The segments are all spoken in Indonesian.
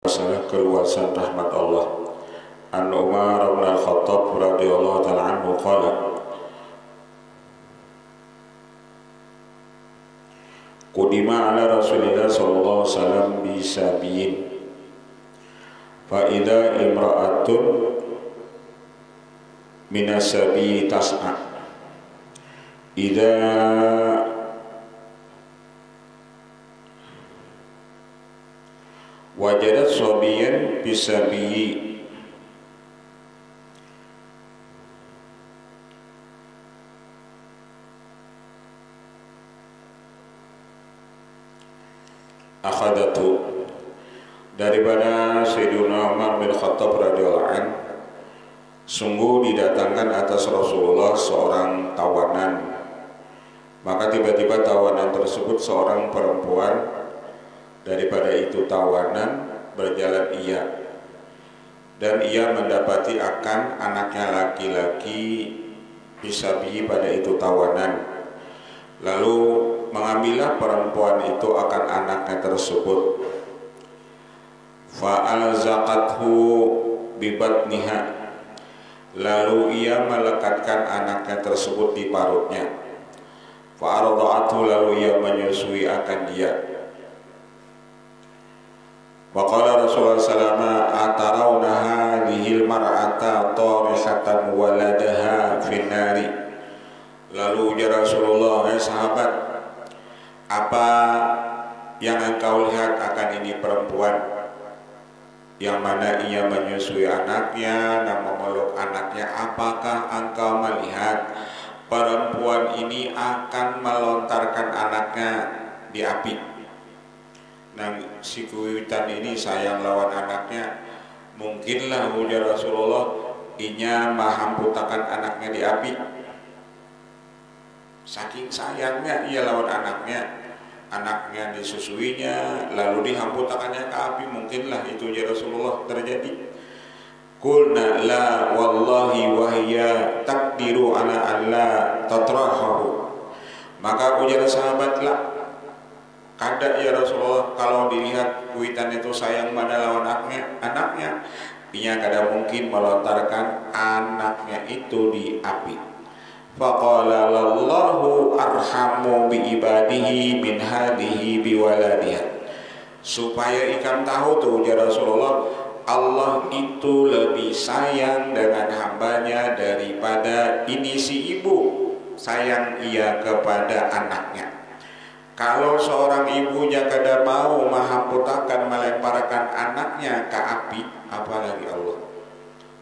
masalah keluasan rahmat Allah. An Umar bin Al-Khattab radhiyallahu ta'ala anhu qala qudima ala Rasulillah sallallahu alaihi wasallam bi sabiyin fa idza imra'atun minas sabi tas'a idza wajadat sabiyan bisabiyi akhadatu. Daripada Sayyidina Umar bin Khattab radhiyallahu an, sungguh didatangkan atas Rasulullah seorang tawanan, maka tiba-tiba tawanan tersebut seorang perempuan. Daripada itu tawanan berjalan ia, dan ia mendapati akan anaknya laki-laki bisabihi pada itu tawanan. Lalu mengambillah perempuan itu akan anaknya tersebut. Fa'alzaqathu bibatniha, lalu ia melekatkan anaknya tersebut di parutnya. Fa'arda'athu, lalu ia menyusui akan dia. Waqala Rasulullah sallallahu atarawna hadhil mar'ata tarihatan waladaha finnari. Lalu ujar Rasulullah, sahabat, apa yang engkau lihat akan ini perempuan yang mana ia menyusui anaknya dan memeluk anaknya? Apakah engkau melihat perempuan ini akan melontarkan anaknya di api? Nah, si kuitan ini sayang lawan anaknya. Mungkinlah ujar Rasulullah, inya mahamputakan anaknya di api. Saking sayangnya ia lawan anaknya, anaknya disusuinya lalu dihamputakannya ke api. Mungkinlah itu ujar Rasulullah terjadi. Qulna la wallahi wahya takdiru ala alla tatrahahu. Maka ujar sahabat, la, kada ya Rasulullah, kalau dilihat kuitan itu sayang pada lawan anaknya, ia kada mungkin melontarkan anaknya itu di api. Faqala lallahu arhamu bi ibadihi min hadihi bi waladiha. Supaya ikam tahu tuh ya Rasulullah, Allah itu lebih sayang dengan hambanya daripada ini si ibu sayang ia kepada anaknya. Kalau seorang ibunya kada mau mahamputakan melemparkan anaknya ke api, apalagi Allah.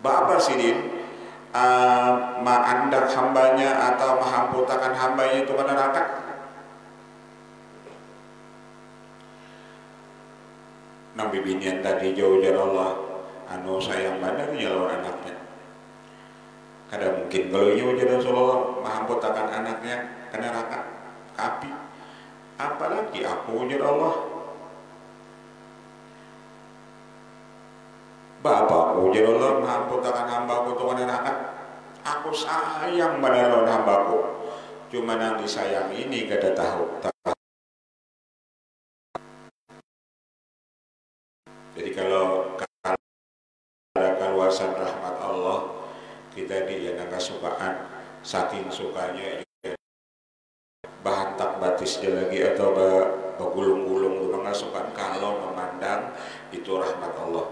Bapak sidin maandak hambanya atau mahamputakan hambanya itu ke neraka. Nabi binian tadi jauh dari Allah, anu sayang benar ya lawan anaknya. Kada mungkin kalau ia jadi Rasulullah mahamputakan anaknya ke neraka, ke api. Apalagi aku ujar Allah, Bapakku ujar Allah mahamputakan hambaku itu ke neraka. Aku sayang pada lawan hambaku, cuma yang disayang ini kada tahu. Jadi kalau ada keluasan rahmat Allah, kita dia nggak sukaan, saking sukanya bahan tak batisnya lagi atau begulung-gulung mengasukan kalau memandang itu rahmat Allah.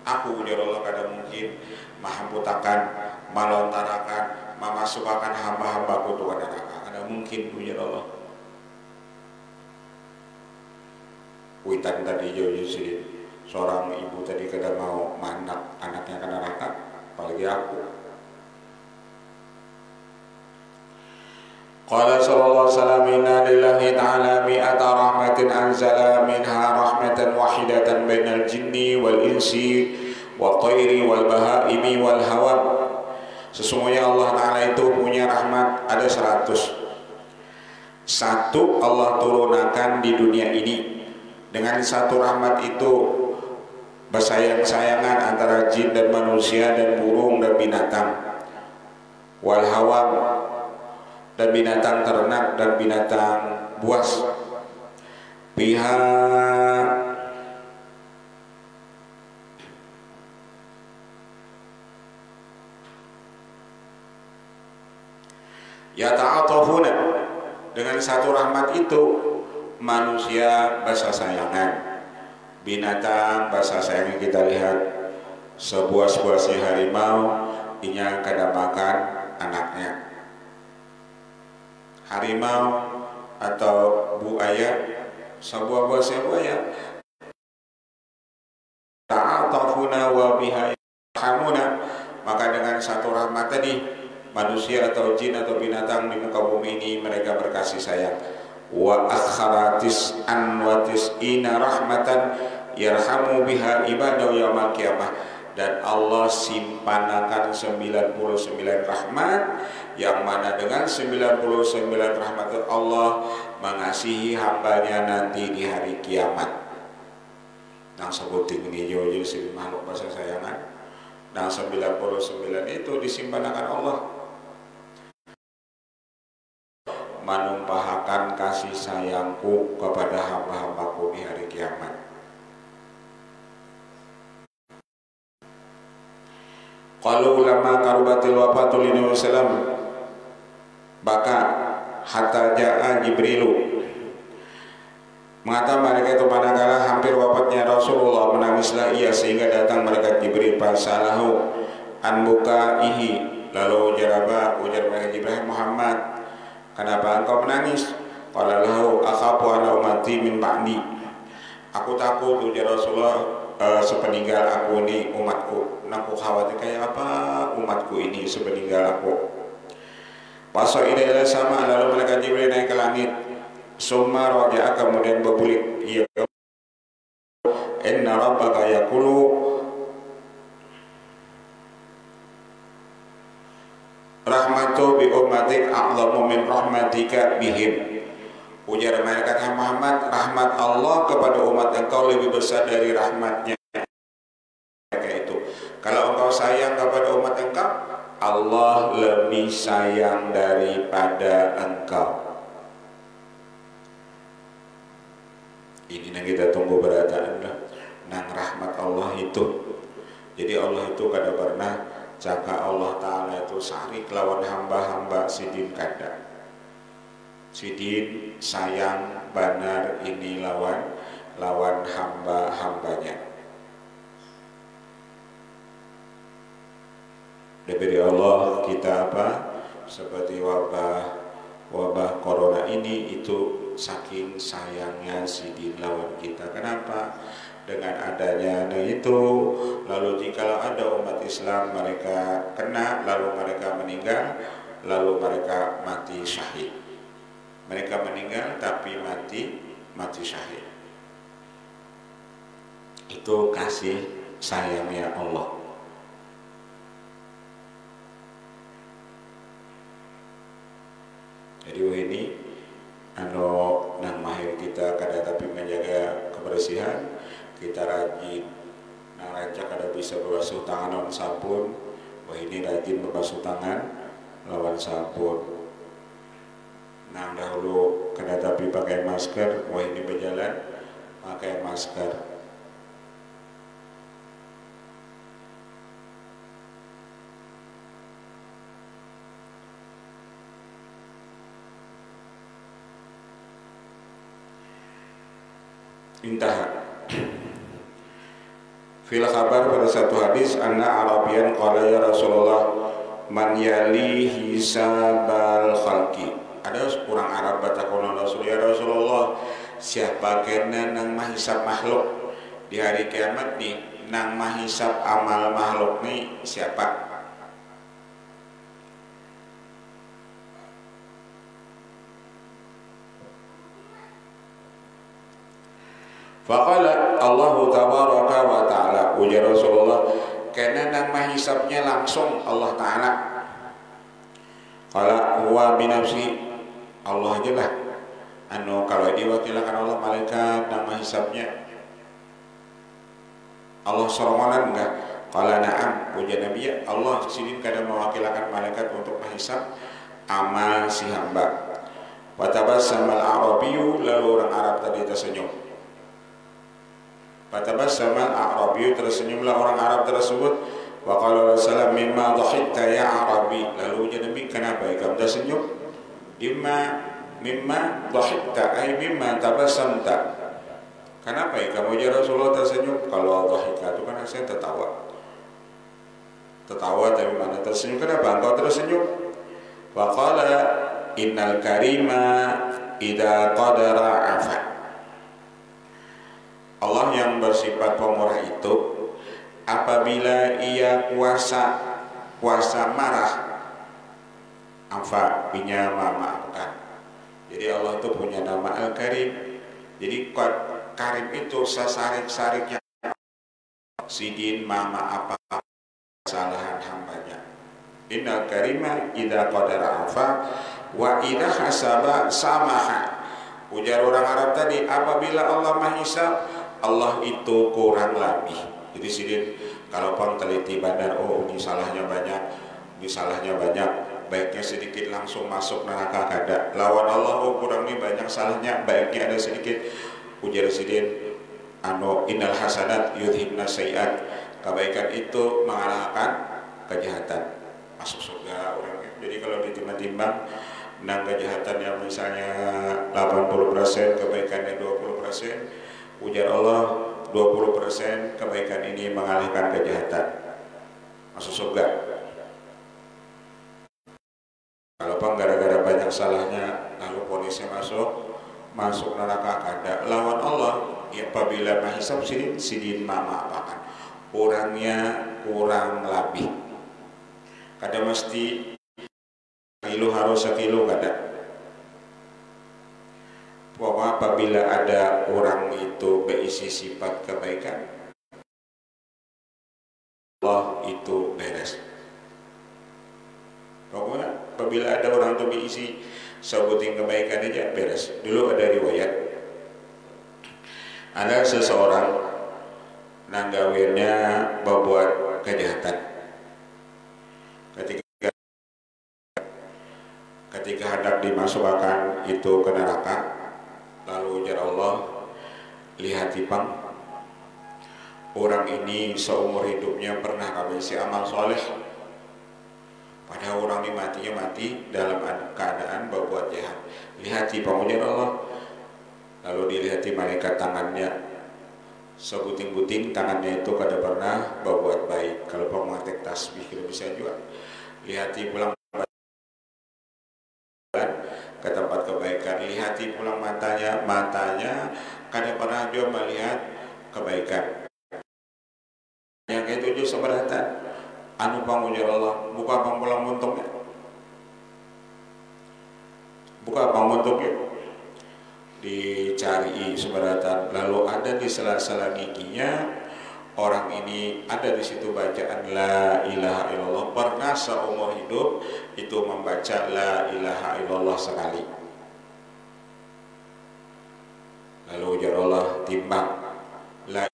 Aku ujar Allah kada mungkin mahamputakan, malontarakan, memasukkan hamba-hambaku itu ke neraka. Kada mungkin ujar Allah. Witan tadi jauh sih, seorang ibu tadi kada mau manak anaknya ke neraka, apalagi aku. Qala sallallahu alaihi wasallam, inna lillahi ta'ala mi'ata rahmatin anzala minha rahmatan wahidatan bainal jinni wal insi wal tayri wal bahaimi wal hawam. Sesungguhnya Allah Ta'ala itu punya rahmat ada 100. Satu Allah turunkan di dunia ini. Dengan satu rahmat itu bersayang-sayangan antara jin dan manusia dan burung dan binatang. Wal hawam, dan binatang ternak dan binatang buas. Pihak Ya ta'atafuna, dengan satu rahmat itu manusia basa sayangan, binatang basa sayangan. Kita lihat sebuah si harimau inya kada makan anaknya. Harimau atau buaya, sebuah si buaya ta'atafuna wa biha yarhamuna, maka dengan satu rahmat tadi manusia atau jin atau binatang di muka bumi ini mereka berkasih sayang. Wa akharatis anwatis ina rahmatan yarhamu biha ibadah yaumil qiyamah, dan Allah simpanakan 99 rahmat, yang mana dengan 99 rahmat itu Allah mengasihi hambanya nanti di hari kiamat. Nang sebuting ini jojo si makhluk bahasa sayangan, nang 99 itu disimpanakan Allah menumpahkan kasih sayangku kepada hamba-hambaku di hari kiamat. Qalu lama karubatil wafatul Nabi sallam, baka hatta jaa Jibrilu, mengatakan mereka itu manakala hampir wafatnya Rasulullah, menangislah ia sehingga datang malaikat Jibril. Fasalahu an bukaihi, lalu ujar mereka Jibril, Muhammad, kenapa engkau menangis? Qala lahu akhafu ala ummati min ba'di, aku takut ujar Rasulullah sepeninggal aku ini umatku. Aku khawatir kayak apa umatku ini sepeninggal aku. Pasal ila sama, lalu malaikat Jibril naik ke langit. Summa raja'a, kemudian berbulik ia, inna rabbaka yaqulu rahmatu bi ummatik a'zamu min rahmatika bihim. Ujar malaikat Muhammad, rahmat Allah kepada umat engkau lebih besar dari rahmatnya mereka itu. Kalau engkau sayang kepada umat engkau, Allah lebih sayang daripada engkau. Ini yang kita tunggu berataan nang rahmat Allah itu. Jadi Allah itu kada pernah jaka Allah Ta'ala itu sarik lawan hamba-hamba sidin kada. Sidin sayang banar ini lawan hamba-hambanya. Diberi Allah kita apa? Seperti wabah corona ini, itu saking sayangnya sidin lawan kita. Kenapa? Dengan adanya itu, lalu jika ada umat Islam mereka kena, lalu mereka meninggal, lalu mereka mati syahid. Mereka meninggal tapi mati syahid. Itu kasih sayangnya Allah. Jadi ini nang mahir kita kada tapi menjaga kebersihan, kita rajin nang rancak kada bisa berbasuh tangan lawan sabun, ini rajin berbasuh tangan lawan sabun. Nang dahulu kada tapi pakai masker, ini berjalan pakai masker. Intah. Fil khabar, pada satu hadis, anna Arabian qala ya Rasulullah man yali hisabal khalqi. Ada orang Arab batakona Rasul, ya Rasulullah, siapa kena nang mahisab makhluk di hari kiamat nih, nang mahisab amal makhluk nih siapa? Faqala Allah tabaraka wa ta'ala, ujar Rasulullah, karena nang mahisabnya langsung Allah Ta'ala. Qala huwa binafsi, Allah aja lah kalau diwakilkan Allah malaikat nang mahisabnya Allah sorongan enggak? Qala na'am, ujar Nabi, ya Allah sidin kada mewakilkan malaikat untuk mahisab amal si hamba. Fatabassamal Arabiyyu, lalu orang Arab tadi tersenyum. Fatabassamal Arabiyyu, tersenyumlah orang Arab tersebut. Wa qala Rasulullah mimma dhahikta ya Arabi, lalu ujar Nabi, kenapa kamu tersenyum? mimma dhahikta ay mimma tabassamta. Kenapa ya kamu ya Rasulullah tersenyum? Kalau dhahika itu kan saya tertawa tapi mana tersenyum? Kenapa engkau tersenyum? Faqala innal karima idza qadara afa. Allah yang bersifat pemurah itu apabila ia kuasa marah, afa punya memaafkan. Jadi Allah itu punya nama Al-Karim. Jadi Karim itu sesarik-sariknya sidin mama apa kesalahan hambanya. Innal karima idza qadara afa wa idza hasaba samaha. Ujar orang Arab tadi, apabila Allah menghisab, Allah itu kurang lebih. Jadi sidin kalau pun teliti bandar, oh ini salahnya banyak, baiknya sedikit langsung masuk neraka kada. Lawan Allah, oh kurang ini banyak salahnya, baiknya ada sedikit. Ujar sidin, innal hasanat yudhibna sayiat. Kebaikan itu mengalahkan kejahatan. Masuk surga orangnya. Jadi kalau ditimbang-timbang, nang kejahatan yang misalnya 80%, kebaikannya 20%, ujar Allah 20% kebaikan ini mengalahkan kejahatan. Masuk surga. Kalau pun gara-gara banyak salahnya lalu ponisnya masuk neraka kada. Lawan Allah ya apabila mahisab sidin mama apakan orangnya kurang lebih kada mesti kilo harus sekilo kada. Pokoknya apabila ada orang itu berisi sifat kebaikan, Allah itu beres. Pokoknya apabila ada orang itu berisi sebutin kebaikan aja beres. Dulu ada riwayat, ada seseorang nanggawirnya berbuat kejahatan. Ketika hendak dimasukkan itu ke neraka, lalu ujar Allah, lihat tipang, orang ini seumur hidupnya pernah kabisi amal soleh. Padahal orang ini matinya mati dalam keadaan berbuat jahat. Lihat tipang, ujar Allah. Lalu dilihati malaikat tangannya, sebuting-buting tangannya itu kada pernah berbuat baik. Kalau pengatek tasbih kita bisa juga. Lihati pulang ke tempat kebaikan. Lihati pulang matanya kada pernah dia melihat kebaikan. Yang itu juga seberatan. Anu pangujar Allah, buka pangpulang muntungnya. Buka pangmuntungnya. Dicari seberatan, lalu ada di sela-sela giginya orang ini ada di situ bacaan la ilaha illallah. Pernah seumur hidup itu membaca la ilaha illallah sekali. Lalu ujar Allah, timbang la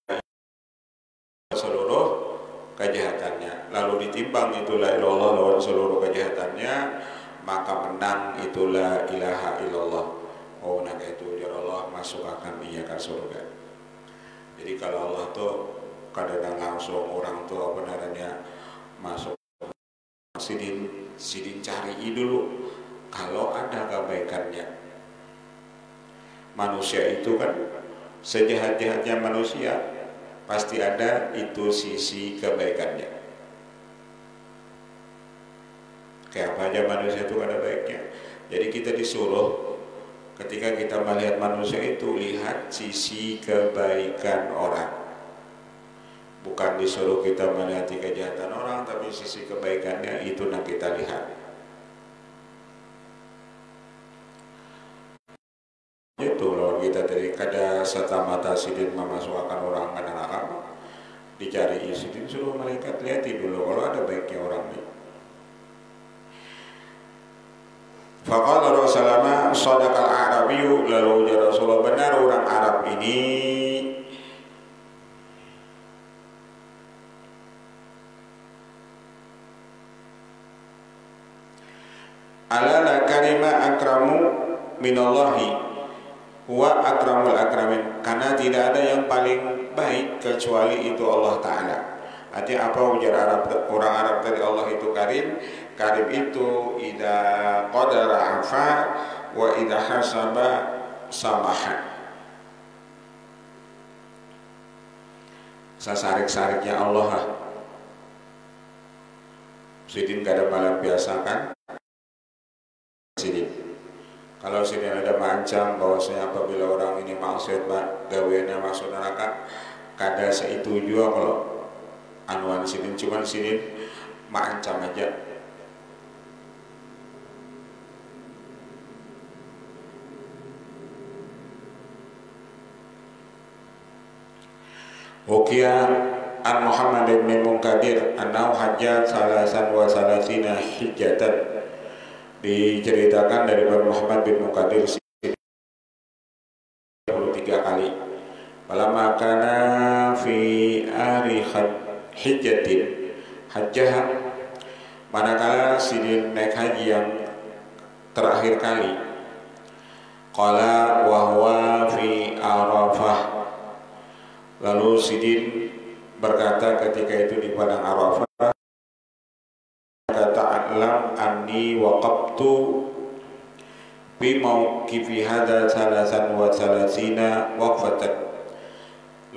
seluruh kejahatannya. Lalu ditimbang itu la ilaha illallah lawan seluruh kejahatannya, maka menang itu la ilaha illallah. Oh, nah itu ujar Allah masukkan ia ke surga. Jadi kalau Allah tuh kadang langsung orang tua benarannya masuk sidin cari dulu kalau ada kebaikannya. Manusia itu kan sejahat-jahatnya manusia pasti ada itu sisi kebaikannya. Kayak apa aja manusia itu ada baiknya. Jadi kita disuruh ketika kita melihat manusia itu lihat sisi kebaikan orang. Bukan disuruh kita melihat kejahatan orang, tapi sisi kebaikannya itu yang kita lihat. Itu loh kita tadi kada serta mata sidin memasukkan orang ke neraka. Dicari sidin suruh malaikat lihat dulu kalau ada baiknya orang ini. Faqala Rasulullah sadaqal Arabiyyu, lalu ya Rasulullah benar orang Arab ini ala la karima akramu minallahi wa akramul akramin, karena tidak ada yang paling baik kecuali itu Allah Ta'ala. Artinya apa ujar orang Arab tadi, Allah itu karim. Karim itu idza qadara afa wa idza hasaba samaha. Sasarik-sariknya Allah lah. Sidin gak ada malam biasa kan? Sidin. Kalau Sidin ada mengancam bahwasanya apabila orang ini maksiat gaweannya masuk neraka, kada seitu juga kalau anuan Sidin, cuman Sidin mengancam aja. Ukiya an Muhammad bin Munkadir annahu hajjat salasan wa salasina hijjatan. Diceritakan dari Muhammad bin Munkadir 33 kali. Falamma kana fi ari hijjatin hajjah, manakala Sidin naik haji yang terakhir kali, qala wa huwa fi Arafah. Lalu Sidin berkata ketika itu di padang Arafah, kata alam anni waqabtu bi mauqifi hadza salasan wa salasina waqfatan.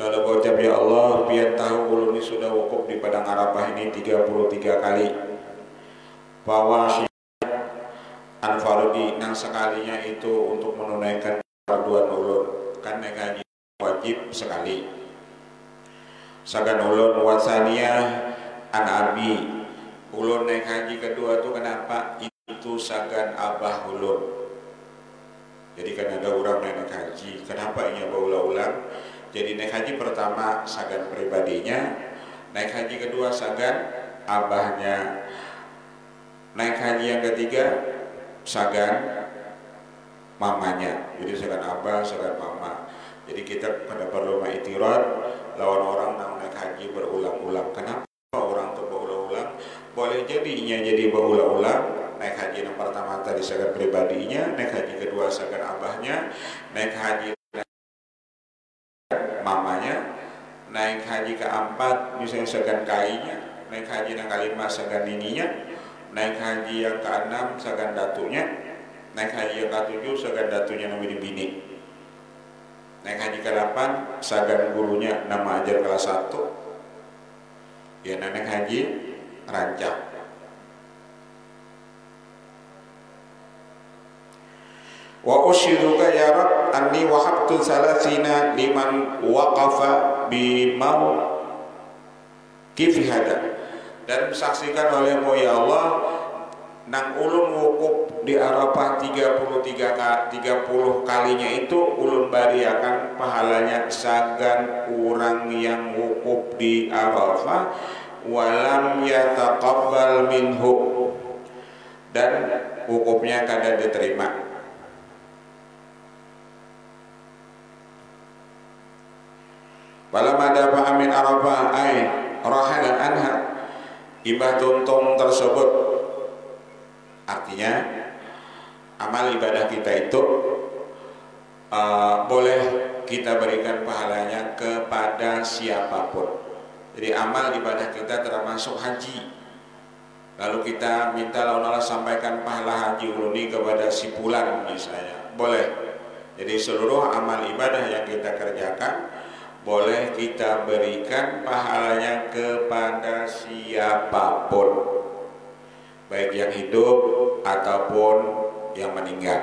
Lalu berucap, ya Allah, biar tahu ulun ini sudah wukuf di padang Arafah ini 33 kali. Fawahi anfarudi, nang sekalinya itu untuk menunaikan farduan ulun, kan naik haji wajib sekali. Sagan ulun wasaniyah an abi, ulun naik haji kedua itu kenapa? Itu sagan abah ulun. Jadi kan ada orang naik haji, kenapa ini berulang-ulang? Jadi naik haji pertama sagan pribadinya, naik haji kedua sagan abahnya, naik haji yang ketiga sagan mamanya. Jadi sagan abah, sagan mama. Jadi kita pada perlu mengiktirad lawan orang yang naik haji berulang-ulang. Kenapa orang itu berulang-ulang? Boleh jadinya jadi berulang-ulang. Naik haji yang pertama tadi sagan pribadinya, naik haji kedua sagan abahnya, naik haji mamanya, naik haji keempat misalnya sagan kainya, naik haji yang kelima sagan nininya, naik haji yang keenam sagan datunya, naik haji yang ketujuh sagan datunya namanya bini. Naik haji ke-8 sagan gurunya nama ajar kelas 1. Ya naik haji rancang. Wa ushiduka ya Rab anni wahabtu salasina liman waqafa bi mau kifi hada. Dan saksikan olehmu ya Allah, nang ulun wukuf di Arafah 30 kalinya itu ulun bariakan pahalanya sagan orang yang wukuf di Arafah walam yataqabbal minhu, dan wukufnya kada diterima. Walam ada amin Arafah ay rahalan anha, ibah tuntung tersebut. Artinya amal ibadah kita itu boleh kita berikan pahalanya kepada siapapun. Jadi amal ibadah kita termasuk haji. Lalu kita minta lawan Allah sampaikan pahala haji uluni kepada si fulan misalnya. Boleh. Jadi seluruh amal ibadah yang kita kerjakan boleh kita berikan pahalanya kepada siapapun, baik yang hidup ataupun yang meninggal.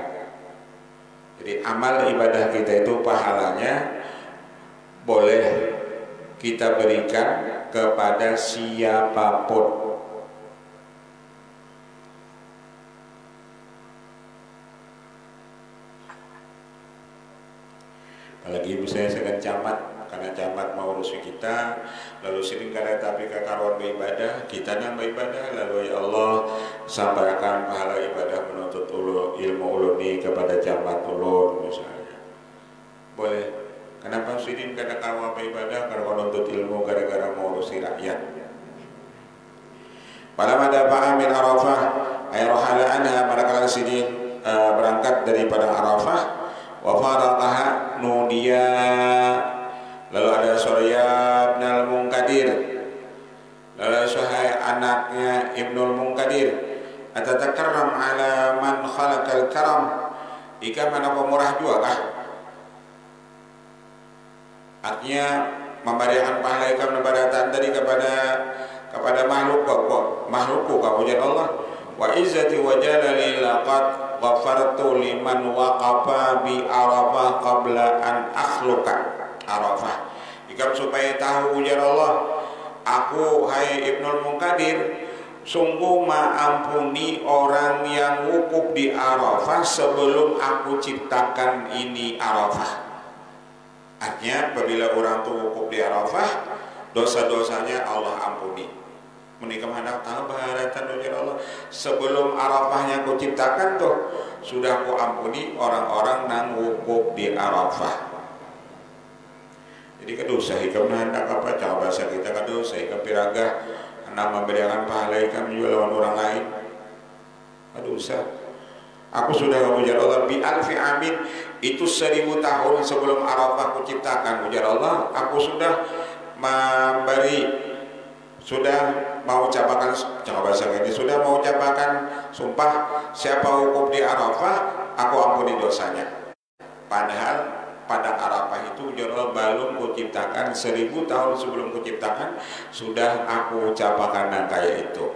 Jadi amal ibadah kita itu pahalanya boleh kita berikan kepada siapapun. Apalagi misalnya segan camat, karena camat mau urusi kita, lalu sering kada tapi kakaruan beribadah, kita nang beribadah, lalu ya Allah sampaikan pahala ibadah menuntut ilmu uluni kepada camat ulun misalnya. Boleh. Kenapa sidin kada kawa beribadah karena menuntut ilmu gara-gara mau urusi rakyat. Pada Pak Amin Arafah ayrohala anha, manakala sidin berangkat daripada Arafah, wa faraqaha nudiya, lalu ada suara ya ibnal Munkadir, lalu sahai anaknya Ibnul Munkadir, atatakarram ala man khalaqal karam, ika mana pemurah juga kah? Artinya memberikan pahala ikam kepada tadi kepada makhlukku kamu jangan Allah. Wa izzati wa jalali laqad ghafartu liman waqafa bi arafah qabla an akhluqa arafah. Ikam supaya tahu ujar Allah, aku hai Ibnul Munkadir sungguh maampuni orang yang wukuf di Arafah sebelum aku ciptakan ini Arafah. Artinya apabila orang itu wukuf di Arafah, dosa-dosanya Allah ampuni. Menikah hendak tahu baharatan ujar Allah, sebelum Arafahnya aku ciptakan tuh sudah aku ampuni orang-orang yang wukuf di Arafah. Jadi kedosa hikam hendak apa cara bahasa kita kedosa hikam piragah hendak memberikan pahala hikam juga lawan orang lain. Kedosa. Aku sudah ujar Allah bi alfi amin, itu 1000 tahun sebelum Arafah aku ciptakan ujar Allah, aku sudah mau ucapakan bahasa ini, sudah mau ucapakan sumpah siapa hukum di Arafah aku ampuni dosanya. Padahal pada Arafah itu Allah belum kuciptakan, 1000 tahun sebelum kuciptakan sudah aku ucapakan yang kayak itu.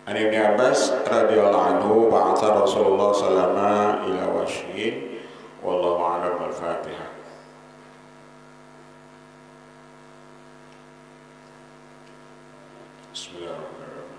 An Ibnu Abbas radhiyallahu anhu ba'atha Rasulullah sallallahu ila wasyin wallahu a'lam. Al-Fatihah. Bismillahirrahmanirrahim.